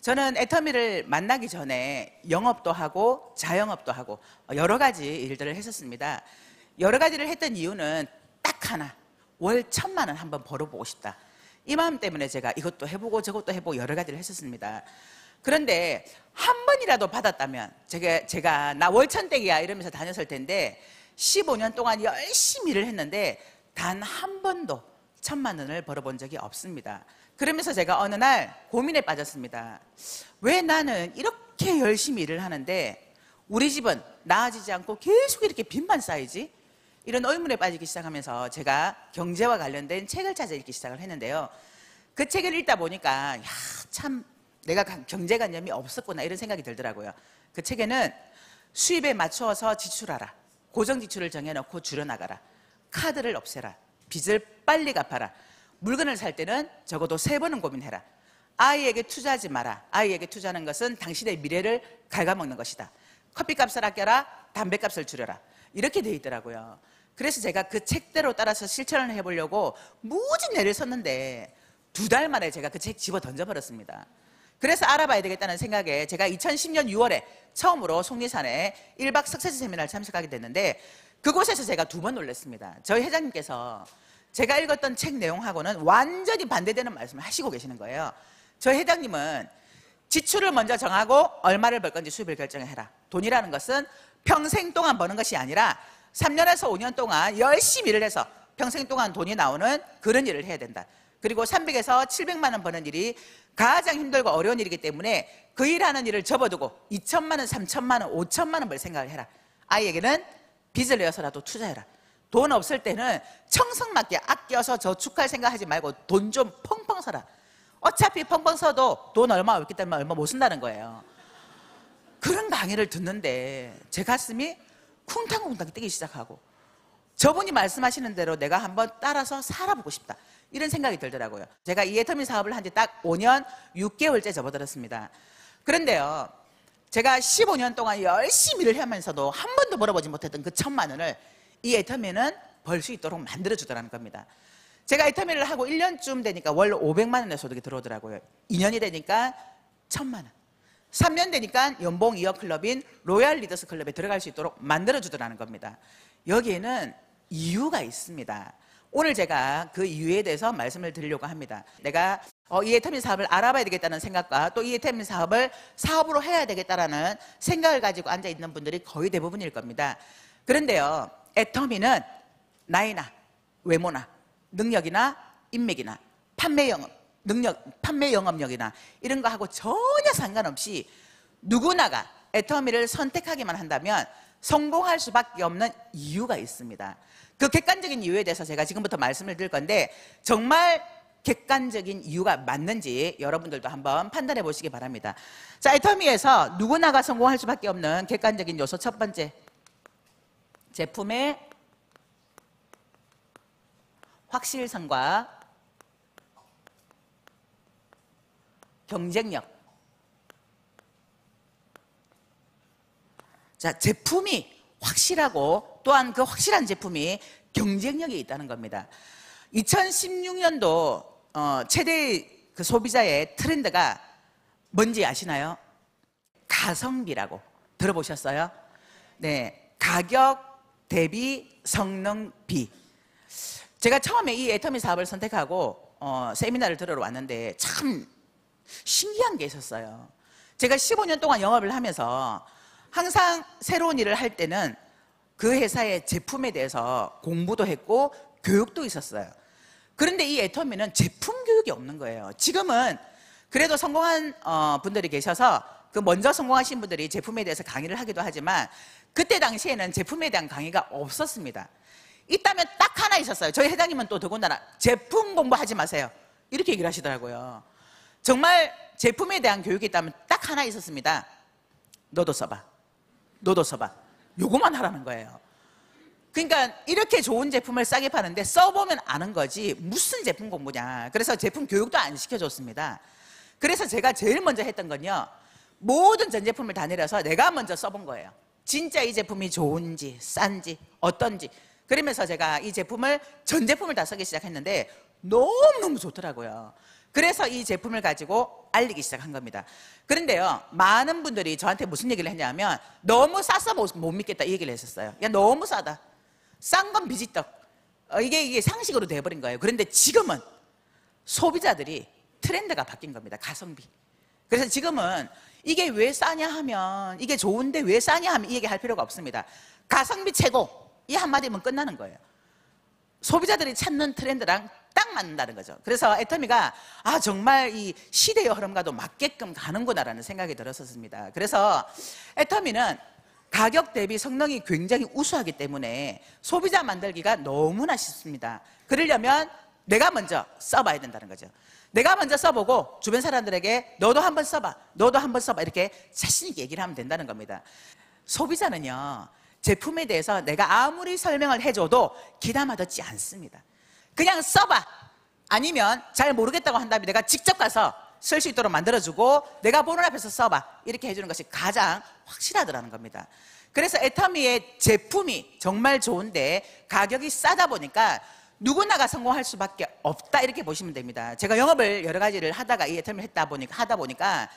저는 애터미를 만나기 전에 영업도 하고 자영업도 하고 여러 가지 일들을 했었습니다. 여러 가지를 했던 이유는 딱 하나, 월 1,000만 원 한번 벌어보고 싶다. 이 마음 때문에 제가 이것도 해보고 저것도 해보고 여러 가지를 했었습니다. 그런데 한 번이라도 받았다면 제가 나 월 1,000댁이야 이러면서 다녔을 텐데 15년 동안 열심히 일을 했는데 단 한 번도 1,000만 원을 벌어본 적이 없습니다. 그러면서 제가 어느 날 고민에 빠졌습니다. 왜 나는 이렇게 열심히 일을 하는데 우리 집은 나아지지 않고 계속 이렇게 빚만 쌓이지? 이런 의문에 빠지기 시작하면서 제가 경제와 관련된 책을 찾아 읽기 시작을 했는데요. 그 책을 읽다 보니까 참 내가 경제관념이 없었구나 이런 생각이 들더라고요. 그 책에는 수입에 맞추어서 지출하라, 고정지출을 정해놓고 줄여나가라, 카드를 없애라, 빚을 빨리 갚아라, 물건을 살 때는 적어도 3번은 고민해라, 아이에게 투자하지 마라, 아이에게 투자하는 것은 당신의 미래를 갉아먹는 것이다, 커피값을 아껴라, 담배값을 줄여라, 이렇게 돼 있더라고요. 그래서 제가 그 책대로 따라서 실천을 해보려고 무진 애를 썼는데 2달 만에 제가 그 책 집어 던져버렸습니다. 그래서 알아봐야 되겠다는 생각에 제가 2010년 6월에 처음으로 속리산에 1박 석세지 세미나를 참석하게 됐는데 그곳에서 제가 2번 놀랐습니다. 저희 회장님께서 제가 읽었던 책 내용하고는 완전히 반대되는 말씀을 하시고 계시는 거예요. 저희 회장님은 지출을 먼저 정하고 얼마를 벌 건지 수입을 결정해라. 돈이라는 것은 평생 동안 버는 것이 아니라 3년에서 5년 동안 열심히 일을 해서 평생 동안 돈이 나오는 그런 일을 해야 된다. 그리고 300에서 700만 원 버는 일이 가장 힘들고 어려운 일이기 때문에 그 일하는 일을 접어두고 2,000만 원, 3,000만 원, 5,000만 원 벌 생각을 해라. 아이에게는 빚을 내어서라도 투자해라. 돈 없을 때는 청승맞게 아껴서 저축할 생각하지 말고 돈 좀 펑펑 써라. 어차피 펑펑 써도 돈 얼마 없기 때문에 얼마 못 쓴다는 거예요. 그런 강의를 듣는데 제 가슴이 쿵탕쿵탕 뛰기 시작하고 저분이 말씀하시는 대로 내가 한번 따라서 살아보고 싶다 이런 생각이 들더라고요. 제가 이 애터미 사업을 한 지 딱 5년 6개월째 접어들었습니다. 그런데요, 제가 15년 동안 열심히 일을 하면서도 한 번도 벌어보지 못했던 그 1,000만 원을 이 애터미는 벌 수 있도록 만들어주더라는 겁니다. 제가 애터미를 하고 1년쯤 되니까 월 500만 원의 소득이 들어오더라고요. 2년이 되니까 1,000만 원. 3년 되니까 연봉 2억 클럽인 로얄 리더스 클럽에 들어갈 수 있도록 만들어주더라는 겁니다. 여기에는 이유가 있습니다. 오늘 제가 그 이유에 대해서 말씀을 드리려고 합니다. 내가 이 애터미 사업을 알아봐야 되겠다는 생각과 또 이 애터미 사업을 사업으로 해야 되겠다는 생각을 가지고 앉아있는 분들이 거의 대부분일 겁니다. 그런데요, 애터미는 나이나 외모나 능력이나 인맥이나 판매 영업력이나 이런 거하고 전혀 상관없이 누구나가 애터미를 선택하기만 한다면 성공할 수밖에 없는 이유가 있습니다. 그 객관적인 이유에 대해서 제가 지금부터 말씀을 드릴 건데 정말 객관적인 이유가 맞는지 여러분들도 한번 판단해 보시기 바랍니다. 자, 애터미에서 누구나가 성공할 수밖에 없는 객관적인 요소 첫 번째, 제품의 확실성과 경쟁력. 자, 제품이 확실하고 또한 그 확실한 제품이 경쟁력이 있다는 겁니다. 2016년도 최대 그 소비자의 트렌드가 뭔지 아시나요? 가성비라고 들어보셨어요? 네, 가격 대비 성능비. 제가 처음에 이 애터미 사업을 선택하고 세미나를 들으러 왔는데 참 신기한 게 있었어요. 제가 15년 동안 영업을 하면서 항상 새로운 일을 할 때는 그 회사의 제품에 대해서 공부도 했고 교육도 있었어요. 그런데 이 애터미는 제품 교육이 없는 거예요. 지금은 그래도 성공한 분들이 계셔서 그 먼저 성공하신 분들이 제품에 대해서 강의를 하기도 하지만 그때 당시에는 제품에 대한 강의가 없었습니다. 있다면 딱 하나 있었어요. 저희 회장님은 또 더군다나 제품 공부하지 마세요 이렇게 얘기를 하시더라고요. 정말 제품에 대한 교육이 있다면 딱 하나 있었습니다. 너도 써봐, 너도 써봐, 요거만 하라는 거예요. 그러니까 이렇게 좋은 제품을 싸게 파는데 써보면 아는 거지 무슨 제품 공부냐. 그래서 제품 교육도 안 시켜줬습니다. 그래서 제가 제일 먼저 했던 건요, 모든 전 제품을 다 내려서 내가 먼저 써본 거예요. 진짜 이 제품이 좋은지 싼지 어떤지. 그러면서 제가 이 제품을 전 제품을 다 쓰기 시작했는데 너무너무 좋더라고요. 그래서 이 제품을 가지고 알리기 시작한 겁니다. 그런데요, 많은 분들이 저한테 무슨 얘기를 했냐면 너무 싸서 못 믿겠다 이 얘기를 했었어요. 야, 너무 싸다. 싼 건 비지떡. 이게 상식으로 돼버린 거예요. 그런데 지금은 소비자들이 트렌드가 바뀐 겁니다. 가성비. 그래서 지금은 이게 왜 싸냐 하면, 이게 좋은데 왜 싸냐 하면 이 얘기 할 필요가 없습니다. 가성비 최고, 이 한마디면 끝나는 거예요. 소비자들이 찾는 트렌드랑 딱 맞는다는 거죠. 그래서 애터미가 정말 이 시대의 흐름과도 맞게끔 가는구나라는 생각이 들었었습니다. 그래서 애터미는 가격 대비 성능이 굉장히 우수하기 때문에 소비자 만들기가 너무나 쉽습니다. 그러려면 내가 먼저 써봐야 된다는 거죠. 내가 먼저 써보고 주변 사람들에게 너도 한번 써봐, 너도 한번 써봐, 이렇게 자신 있게 얘기를 하면 된다는 겁니다. 소비자는요, 제품에 대해서 내가 아무리 설명을 해줘도 귀담아 듣지 않습니다. 그냥 써봐, 아니면 잘 모르겠다고 한다면 내가 직접 가서 쓸 수 있도록 만들어주고 내가 보는 앞에서 써봐, 이렇게 해주는 것이 가장 확실하더라는 겁니다. 그래서 애터미의 제품이 정말 좋은데 가격이 싸다 보니까 누구나가 성공할 수밖에 없다, 이렇게 보시면 됩니다. 제가 영업을 여러 가지를 하다가 이 애터미를 하다 보니까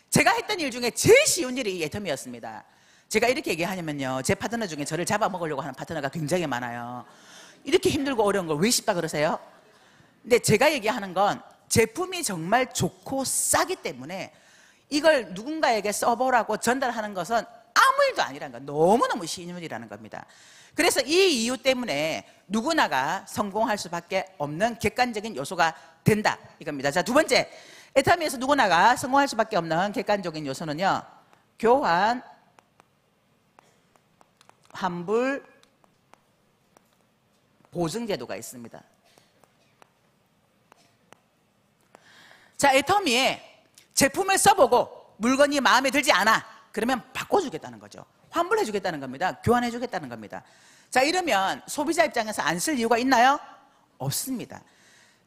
제가 했던 일 중에 제일 쉬운 일이 이 애터미였습니다. 제가 이렇게 얘기하냐면요, 제 파트너 중에 저를 잡아먹으려고 하는 파트너가 굉장히 많아요. 이렇게 힘들고 어려운 걸 왜 쉽다 그러세요? 근데 제가 얘기하는 건 제품이 정말 좋고 싸기 때문에 이걸 누군가에게 써보라고 전달하는 것은 아무 일도 아니라는 거, 너무너무 쉬운 일이라는 겁니다. 그래서 이 이유 때문에 누구나가 성공할 수밖에 없는 객관적인 요소가 된다, 이겁니다. 자, 두 번째, 애터미에서 누구나가 성공할 수밖에 없는 객관적인 요소는요, 교환 환불 보증 제도가 있습니다. 자, 애터미에 제품을 써보고 물건이 마음에 들지 않아, 그러면 바꿔주겠다는 거죠. 환불해주겠다는 겁니다. 교환해주겠다는 겁니다. 자, 이러면 소비자 입장에서 안 쓸 이유가 있나요? 없습니다.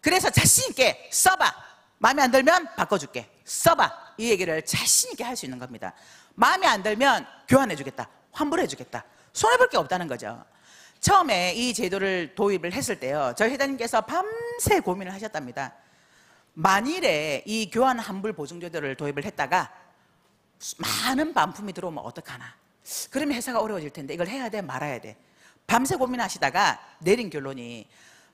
그래서 자신 있게 써봐, 마음에 안 들면 바꿔줄게, 써봐, 이 얘기를 자신 있게 할 수 있는 겁니다. 마음에 안 들면 교환해주겠다, 환불해주겠다, 손해볼 게 없다는 거죠. 처음에 이 제도를 도입을 했을 때요, 저희 회장님께서 밤새 고민을 하셨답니다. 만일에 이 교환 환불 보증 제도를 도입을 했다가 많은 반품이 들어오면 어떡하나, 그러면 회사가 어려워질 텐데 이걸 해야 돼 말아야 돼, 밤새 고민하시다가 내린 결론이,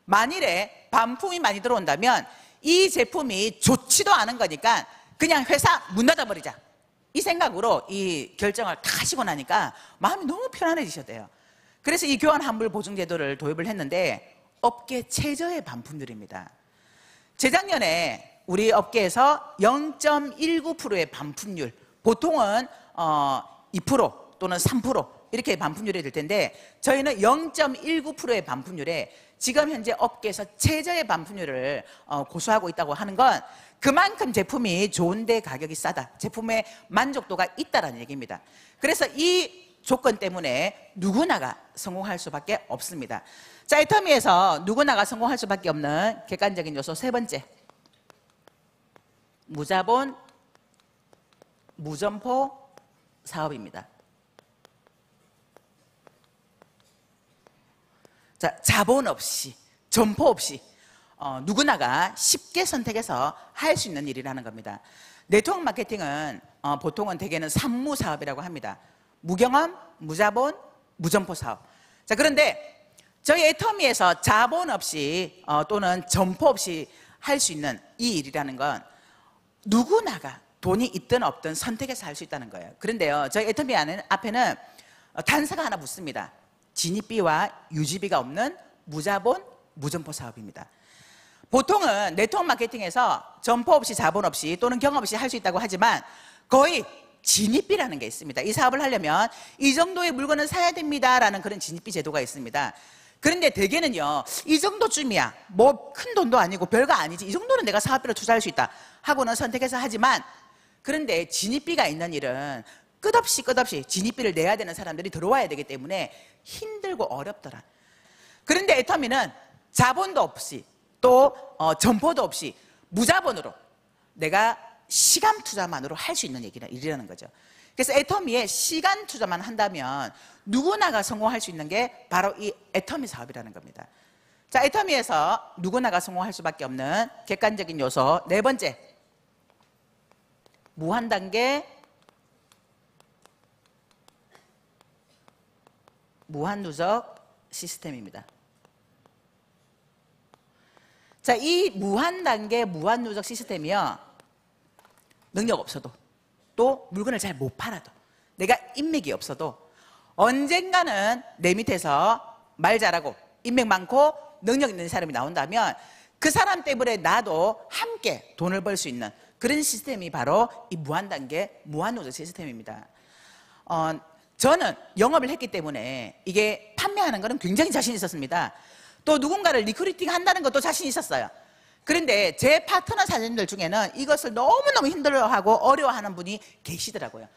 만일에 반품이 많이 들어온다면 이 제품이 좋지도 않은 거니까 그냥 회사 문 닫아버리자, 이 생각으로 이 결정을 다 하시고 나니까 마음이 너무 편안해지셨대요. 그래서 이 교환 환불 보증 제도를 도입을 했는데 업계 최저의 반품률입니다. 재작년에 우리 업계에서 0.19%의 반품률, 보통은 2% 또는 3% 이렇게 반품률이 될 텐데 저희는 0.19%의 반품률에 지금 현재 업계에서 최저의 반품률을 고수하고 있다고 하는 건 그만큼 제품이 좋은데 가격이 싸다, 제품의 만족도가 있다는 얘기입니다. 그래서 이 조건 때문에 누구나가 성공할 수밖에 없습니다. 자, 애터미에서 누구나가 성공할 수밖에 없는 객관적인 요소 세 번째, 무자본 무점포 사업입니다. 자, 자본 없이, 점포 없이 누구나가 쉽게 선택해서 할 수 있는 일이라는 겁니다. 네트워크 마케팅은 보통은 대개는 산무 사업이라고 합니다. 무경험, 무자본, 무점포 사업. 자, 그런데 저희 애터미에서 자본 없이 또는 점포 없이 할 수 있는 이 일이라는 건 누구나가 돈이 있든 없든 선택해서 할 수 있다는 거예요. 그런데요, 저희 애터미 앞에는 단서가 하나 붙습니다. 진입비와 유지비가 없는 무자본, 무점포 사업입니다. 보통은 네트워크 마케팅에서 점포 없이 자본 없이 또는 경험 없이 할 수 있다고 하지만 거의 진입비라는 게 있습니다. 이 사업을 하려면 이 정도의 물건을 사야 됩니다라는 그런 진입비 제도가 있습니다. 그런데 대개는요, 이 정도쯤이야, 뭐 큰 돈도 아니고 별거 아니지, 이 정도는 내가 사업비로 투자할 수 있다 하고는 선택해서 하지만, 그런데 진입비가 있는 일은 끝없이 진입비를 내야 되는 사람들이 들어와야 되기 때문에 힘들고 어렵더라. 그런데 애터미는 자본도 없이 또 점포도 없이 무자본으로 내가 시간 투자만으로 할 수 있는 일이라는 거죠. 그래서 애터미에 시간 투자만 한다면 누구나가 성공할 수 있는 게 바로 이 애터미 사업이라는 겁니다. 자, 애터미에서 누구나가 성공할 수밖에 없는 객관적인 요소 네 번째, 무한단계 무한누적 시스템입니다. 자, 이 무한단계 무한누적 시스템이요, 능력 없어도, 또 물건을 잘 못 팔아도, 내가 인맥이 없어도 언젠가는 내 밑에서 말 잘하고 인맥 많고 능력 있는 사람이 나온다면 그 사람 때문에 나도 함께 돈을 벌 수 있는 그런 시스템이 바로 이 무한단계 무한누적 시스템입니다. 저는 영업을 했기 때문에 이게 판매하는 거는 굉장히 자신 있었습니다. 또 누군가를 리크루팅 한다는 것도 자신 있었어요. 그런데 제 파트너 사장님들 중에는 이것을 너무너무 힘들어하고 어려워하는 분이 계시더라고요.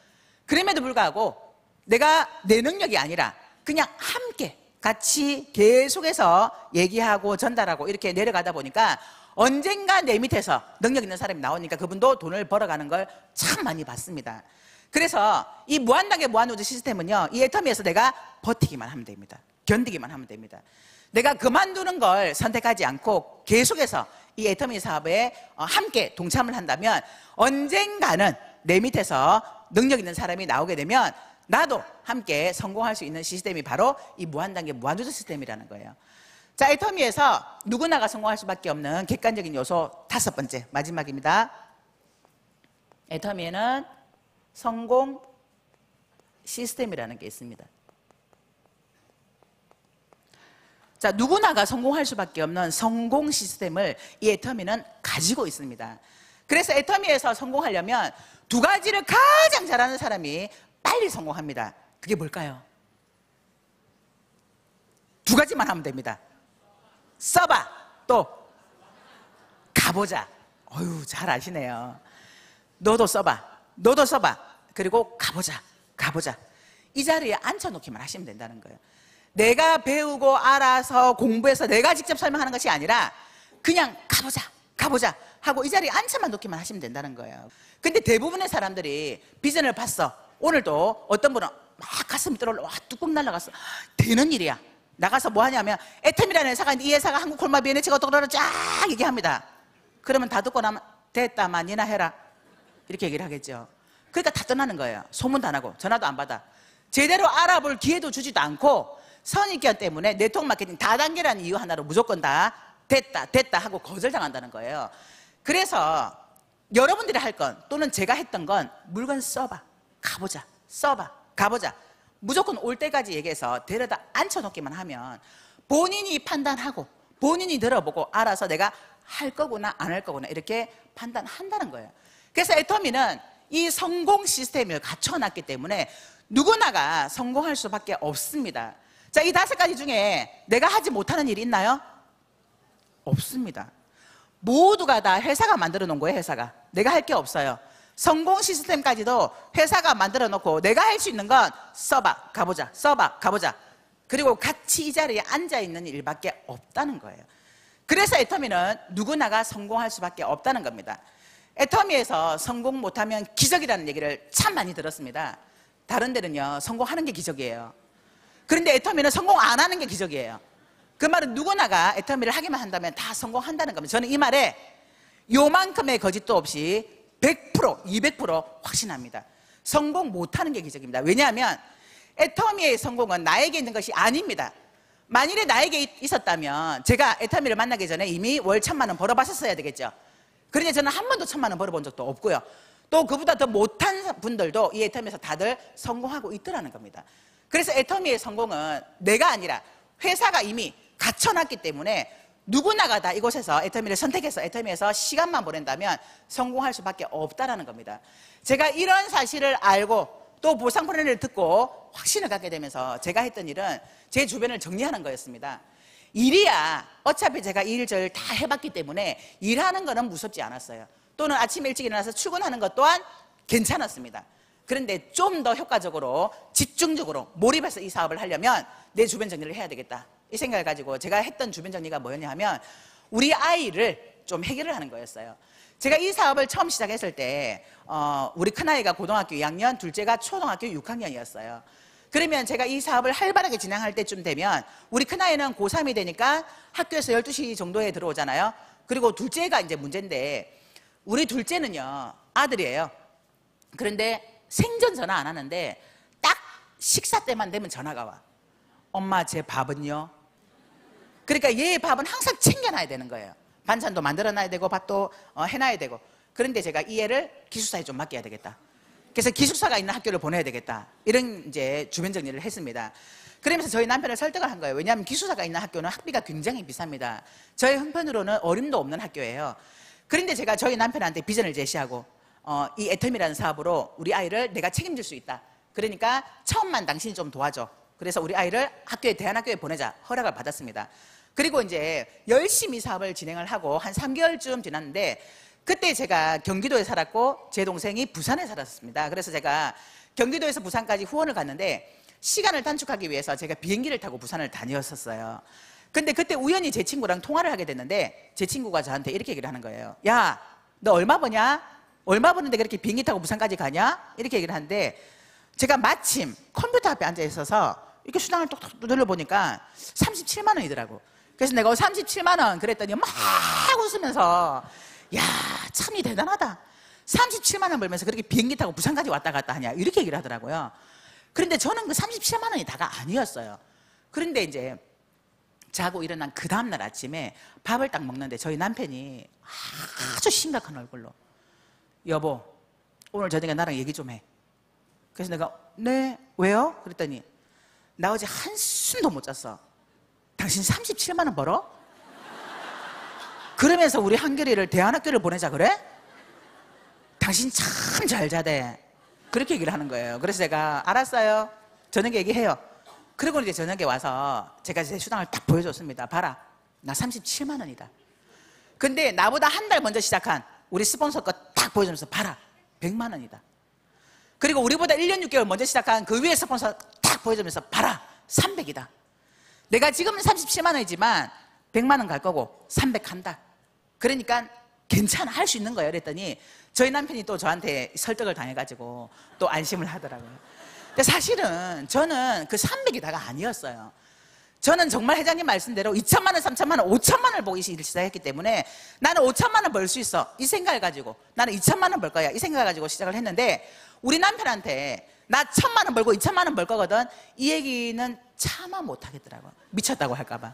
그럼에도 불구하고 내가 내 능력이 아니라 그냥 함께 같이 계속해서 얘기하고 전달하고 이렇게 내려가다 보니까 언젠가 내 밑에서 능력 있는 사람이 나오니까 그분도 돈을 벌어가는 걸 참 많이 봤습니다. 그래서 이 무한단계 무한누적 시스템은요, 이 애터미에서 내가 버티기만 하면 됩니다. 견디기만 하면 됩니다. 내가 그만두는 걸 선택하지 않고 계속해서 이 애터미 사업에 함께 동참을 한다면 언젠가는 내 밑에서 능력 있는 사람이 나오게 되면 나도 함께 성공할 수 있는 시스템이 바로 이 무한단계 무한누적 시스템이라는 거예요. 자, 애터미에서 누구나가 성공할 수밖에 없는 객관적인 요소 다섯 번째, 마지막입니다. 애터미에는 성공 시스템이라는 게 있습니다. 자, 누구나가 성공할 수밖에 없는 성공 시스템을 이 애터미는 가지고 있습니다. 그래서 애터미에서 성공하려면 두 가지를 가장 잘하는 사람이 빨리 성공합니다. 그게 뭘까요? 두 가지만 하면 됩니다. 써봐, 또 가보자. 어휴, 잘 아시네요. 너도 써봐, 너도 써봐, 그리고 가보자, 가보자. 이 자리에 앉혀놓기만 하시면 된다는 거예요. 내가 배우고 알아서 공부해서 내가 직접 설명하는 것이 아니라 그냥 가보자, 가보자 하고 이 자리에 앉혀만 놓기만 하시면 된다는 거예요. 근데 대부분의 사람들이 비전을 봤어. 오늘도 어떤 분은 막 가슴이 떨어올라, 와, 뚜껑 날라갔어. 되는 일이야. 나가서 뭐 하냐면 애템이라는 회사가 있는데 이 회사가 한국 콜마 비엔에치가 어떡하라 쫙 얘기합니다. 그러면 다 듣고 나면 됐다만 니나 해라 이렇게 얘기를 하겠죠. 그러니까 다 떠나는 거예요. 소문도 안 하고 전화도 안 받아. 제대로 알아볼 기회도 주지도 않고 선입견 때문에 네트워크 마케팅 다단계라는 이유 하나로 무조건 다 됐다 됐다 하고 거절당한다는 거예요. 그래서 여러분들이 할 건 또는 제가 했던 건 물건 써봐, 가보자, 써봐, 가보자. 무조건 올 때까지 얘기해서 데려다 앉혀놓기만 하면 본인이 판단하고 본인이 들어보고 알아서 내가 할 거구나 안 할 거구나 이렇게 판단한다는 거예요. 그래서 애터미는 이 성공 시스템을 갖춰놨기 때문에 누구나가 성공할 수밖에 없습니다. 자, 이 다섯 가지 중에 내가 하지 못하는 일이 있나요? 없습니다. 모두가 다 회사가 만들어 놓은 거예요. 회사가. 내가 할 게 없어요. 성공 시스템까지도 회사가 만들어 놓고 내가 할 수 있는 건 써봐, 가보자, 써봐, 가보자. 그리고 같이 이 자리에 앉아있는 일밖에 없다는 거예요. 그래서 애터미는 누구나가 성공할 수밖에 없다는 겁니다. 애터미에서 성공 못하면 기적이라는 얘기를 참 많이 들었습니다. 다른 데는요, 성공하는 게 기적이에요. 그런데 애터미는 성공 안 하는 게 기적이에요. 그 말은 누구나가 애터미를 하기만 한다면 다 성공한다는 겁니다. 저는 이 말에 요만큼의 거짓도 없이 100%, 200% 확신합니다. 성공 못하는 게 기적입니다. 왜냐하면 애터미의 성공은 나에게 있는 것이 아닙니다. 만일에 나에게 있었다면 제가 애터미를 만나기 전에 이미 월 1,000만 원 벌어봤었어야 되겠죠. 그런데 저는 한 번도 1,000만 원 벌어본 적도 없고요. 또 그보다 더 못한 분들도 이 애터미에서 다들 성공하고 있더라는 겁니다. 그래서 애터미의 성공은 내가 아니라 회사가 이미 갖춰놨기 때문에 누구나가 다 이곳에서 애터미를 선택해서 애터미에서 시간만 보낸다면 성공할 수밖에 없다는 겁니다. 제가 이런 사실을 알고 또 보상 프로그램을 듣고 확신을 갖게 되면서 제가 했던 일은 제 주변을 정리하는 거였습니다. 일이야 어차피 제가 일절 다 해봤기 때문에 일하는 거는 무섭지 않았어요. 또는 아침 일찍 일어나서 출근하는 것 또한 괜찮았습니다. 그런데 좀 더 효과적으로 집중적으로 몰입해서 이 사업을 하려면 내 주변 정리를 해야 되겠다 이 생각을 가지고 제가 했던 주변 정리가 뭐였냐 하면 우리 아이를 좀 해결을 하는 거였어요. 제가 이 사업을 처음 시작했을 때 우리 큰아이가 고등학교 2학년, 둘째가 초등학교 6학년이었어요. 그러면 제가 이 사업을 활발하게 진행할 때쯤 되면 우리 큰아이는 고3이 되니까 학교에서 12시 정도에 들어오잖아요. 그리고 둘째가 이제 문제인데 우리 둘째는요, 아들이에요. 그런데 생전 전화 안 하는데 딱 식사 때만 되면 전화가 와. 엄마, 제 밥은요? 그러니까 얘의 밥은 항상 챙겨놔야 되는 거예요. 반찬도 만들어놔야 되고 밥도 해놔야 되고. 그런데 제가 이 애를 기숙사에 좀 맡겨야 되겠다. 그래서 기숙사가 있는 학교를 보내야 되겠다. 이런 이제 주변 정리를 했습니다. 그러면서 저희 남편을 설득을 한 거예요. 왜냐하면 기숙사가 있는 학교는 학비가 굉장히 비쌉니다. 저희 형편으로는 어림도 없는 학교예요. 그런데 제가 저희 남편한테 비전을 제시하고 이 애텀이라는 사업으로 우리 아이를 내가 책임질 수 있다. 그러니까 처음만 당신이 좀 도와줘. 그래서 우리 아이를 학교에 대안학교에 보내자 허락을 받았습니다. 그리고 이제 열심히 사업을 진행을 하고 한 3개월쯤 지났는데 그때 제가 경기도에 살았고 제 동생이 부산에 살았습니다. 그래서 제가 경기도에서 부산까지 후원을 갔는데 시간을 단축하기 위해서 제가 비행기를 타고 부산을 다녔었어요. 근데 그때 우연히 제 친구랑 통화를 하게 됐는데 제 친구가 저한테 이렇게 얘기를 하는 거예요. 야, 너 얼마 버냐? 얼마 버는데 그렇게 비행기 타고 부산까지 가냐? 이렇게 얘기를 하는데 제가 마침 컴퓨터 앞에 앉아 있어서 이렇게 수당을 톡톡 눌러보니까 37만 원이더라고. 그래서 내가 37만 원 그랬더니 막 웃으면서 야, 참이 대단하다. 37만 원 벌면서 그렇게 비행기 타고 부산까지 왔다 갔다 하냐 이렇게 얘기를 하더라고요. 그런데 저는 그 37만 원이 다가 아니었어요. 그런데 이제 자고 일어난 그 다음날 아침에 밥을 딱 먹는데 저희 남편이 아주 심각한 얼굴로 여보, 오늘 저녁에 나랑 얘기 좀 해. 그래서 내가 네, 왜요? 그랬더니 나 어제 한숨도 못 잤어. 당신 37만 원 벌어? 그러면서 우리 한결이를 대안학교를 보내자 그래? 당신 참 잘 자대. 그렇게 얘기를 하는 거예요. 그래서 제가 알았어요. 저녁에 얘기해요. 그리고 이제 저녁에 와서 제가 제 수당을 딱 보여줬습니다. 봐라, 나 37만 원이다. 근데 나보다 한 달 먼저 시작한 우리 스폰서 거 딱 보여주면서 봐라, 100만 원이다. 그리고 우리보다 1년 6개월 먼저 시작한 그 위에 스폰서 딱 보여주면서 봐라, 300이다. 내가 지금은 37만 원이지만 100만 원 갈 거고 300 간다. 그러니까 괜찮아, 할 수 있는 거예요. 그랬더니 저희 남편이 또 저한테 설득을 당해가지고 또 안심을 하더라고요. 근데 사실은 저는 그 300이 다가 아니었어요. 저는 정말 회장님 말씀대로 2천만 원, 3천만 원, 5천만 원을 보기 시작했기 때문에 나는 5천만 원 벌 수 있어. 이 생각을 가지고 나는 2천만 원 벌 거야. 이 생각을 가지고 시작을 했는데 우리 남편한테 나 1천만 원 벌고 2천만 원 벌 거거든. 이 얘기는 차마 못 하겠더라고요. 미쳤다고 할까 봐.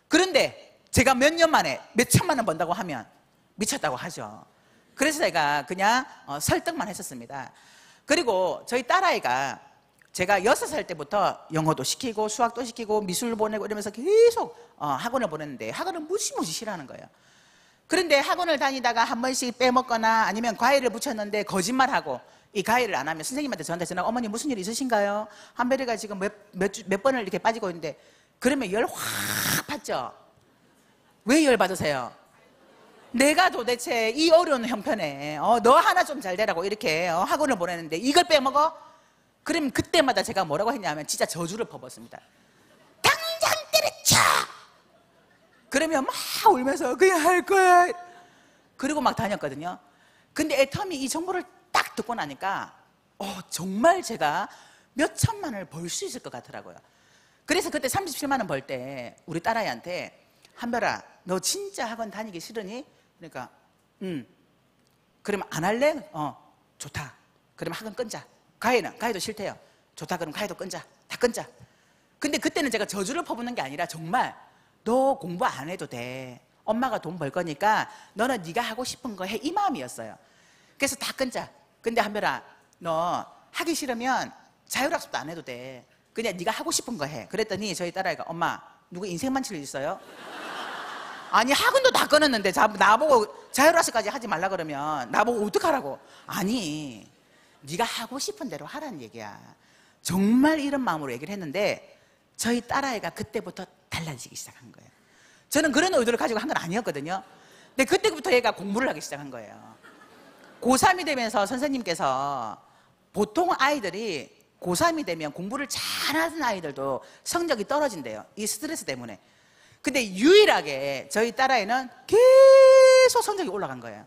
그런데 제가 몇 년 만에 몇 천만 원 번다고 하면 미쳤다고 하죠. 그래서 제가 그냥 설득만 했었습니다. 그리고 저희 딸아이가 제가 6살 때부터 영어도 시키고 수학도 시키고 미술 보내고 이러면서 계속 학원을 보냈는데 학원을 무지무지 싫어하는 거예요. 그런데 학원을 다니다가 한 번씩 빼먹거나 아니면 과외를 붙였는데 거짓말하고 이 과외를 안 하면 선생님한테 저한테 전화, 어머니 무슨 일 있으신가요? 한별이가 지금 몇 번을 이렇게 빠지고 있는데, 그러면 열 확 받죠. 왜 열 받으세요? 내가 도대체 이 어려운 형편에 너 하나 좀 잘 되라고 이렇게 학원을 보내는데 이걸 빼먹어? 그럼 그때마다 제가 뭐라고 했냐면 진짜 저주를 퍼붓습니다. 당장 때려쳐! 그러면 막 울면서 그냥 할 거야. 그리고 막 다녔거든요. 근데 애텀이 이 정보를 딱 듣고 나니까 정말 제가 몇 천만 원을 벌 수 있을 것 같더라고요. 그래서 그때 37만 원 벌 때 우리 딸아이한테, 한별아, 너 진짜 학원 다니기 싫으니? 그러니까 그러면 안 할래? 좋다. 그러면 학원 끊자. 과외도 싫대요. 좋다. 그럼 과외도 끊자. 다 끊자. 근데 그때는 제가 저주를 퍼붓는 게 아니라 정말 너 공부 안 해도 돼. 엄마가 돈 벌 거니까 너는 네가 하고 싶은 거 해. 이 마음이었어요. 그래서 다 끊자. 근데 한별아, 너 하기 싫으면 자율학습도 안 해도 돼. 그냥 네가 하고 싶은 거 해. 그랬더니 저희 딸아이가, 엄마, 누구 인생 만칠 일 있어요? 아니, 학원도 다 끊었는데 나보고 자율학습까지 하지 말라 그러면 나보고 어떡하라고? 아니, 네가 하고 싶은 대로 하라는 얘기야. 정말 이런 마음으로 얘기를 했는데 저희 딸아이가 그때부터 달라지기 시작한 거예요. 저는 그런 의도를 가지고 한 건 아니었거든요. 근데 그때부터 얘가 공부를 하기 시작한 거예요. 고3이 되면서 선생님께서, 보통 아이들이 고3이 되면 공부를 잘하는 아이들도 성적이 떨어진대요. 이 스트레스 때문에. 근데 유일하게 저희 딸아이는 계속 성적이 올라간 거예요.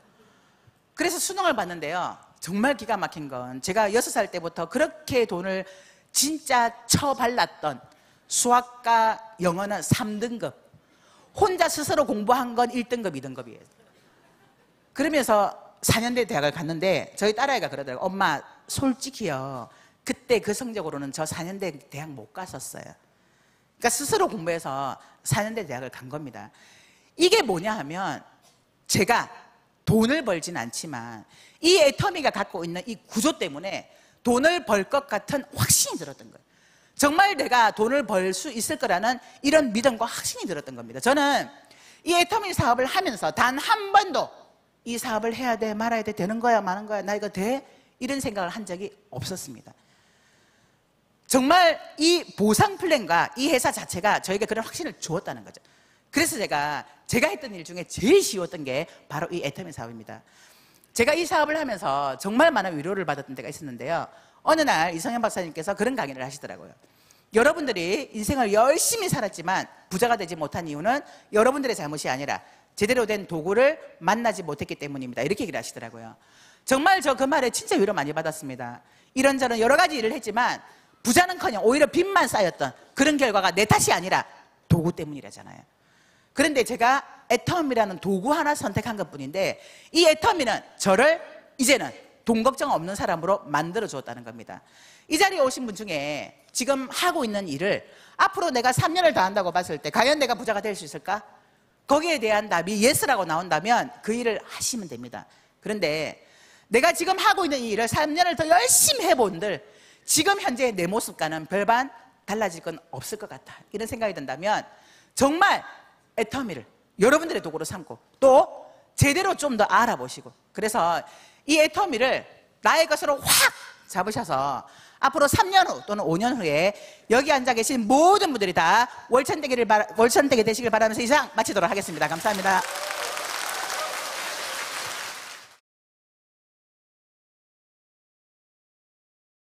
그래서 수능을 봤는데요, 정말 기가 막힌 건, 제가 6살 때부터 그렇게 돈을 진짜 처발랐던 수학과 영어는 3등급, 혼자 스스로 공부한 건 1등급, 2등급이에요. 그러면서 4년대 대학을 갔는데 저희 딸아이가 그러더라고요. 엄마 솔직히요, 그때 그 성적으로는 저 4년대 대학 못 갔었어요. 그러니까 스스로 공부해서 4년대 대학을 간 겁니다. 이게 뭐냐 하면, 제가 돈을 벌진 않지만 이 애터미가 갖고 있는 이 구조 때문에 돈을 벌 것 같은 확신이 들었던 거예요. 정말 내가 돈을 벌 수 있을 거라는 이런 믿음과 확신이 들었던 겁니다. 저는 이 애터미 사업을 하면서 단 한 번도 이 사업을 해야 돼, 말아야 돼, 되는 거야, 마는 거야, 나 이거 돼? 이런 생각을 한 적이 없었습니다. 정말 이 보상 플랜과 이 회사 자체가 저에게 그런 확신을 주었다는 거죠. 그래서 제가 했던 일 중에 제일 쉬웠던 게 바로 이 애터미 사업입니다. 제가 이 사업을 하면서 정말 많은 위로를 받았던 때가 있었는데요. 어느 날 이성현 박사님께서 그런 강의를 하시더라고요. 여러분들이 인생을 열심히 살았지만 부자가 되지 못한 이유는 여러분들의 잘못이 아니라 제대로 된 도구를 만나지 못했기 때문입니다. 이렇게 얘기를 하시더라고요. 정말 저 그 말에 진짜 위로 많이 받았습니다. 이런저런 여러 가지 일을 했지만 부자는커녕 오히려 빚만 쌓였던 그런 결과가 내 탓이 아니라 도구 때문이라잖아요. 그런데 제가 애터미라는 도구 하나 선택한 것뿐인데, 이 애터미는 저를 이제는 돈 걱정 없는 사람으로 만들어 주었다는 겁니다. 이 자리에 오신 분 중에 지금 하고 있는 일을 앞으로 내가 3년을 더 한다고 봤을 때 과연 내가 부자가 될 수 있을까? 거기에 대한 답이 예스라고 나온다면 그 일을 하시면 됩니다. 그런데 내가 지금 하고 있는 이 일을 3년을 더 열심히 해본들 지금 현재 내 모습과는 별반 달라질 건 없을 것 같다, 이런 생각이 든다면 정말 애터미를 여러분들의 도구로 삼고 또 제대로 좀 더 알아보시고, 그래서 이 애터미를 나의 것으로 확 잡으셔서 앞으로 3년 후 또는 5년 후에 여기 앉아 계신 모든 분들이 다 월천대기 되시길 바라면서 이상 마치도록 하겠습니다. 감사합니다.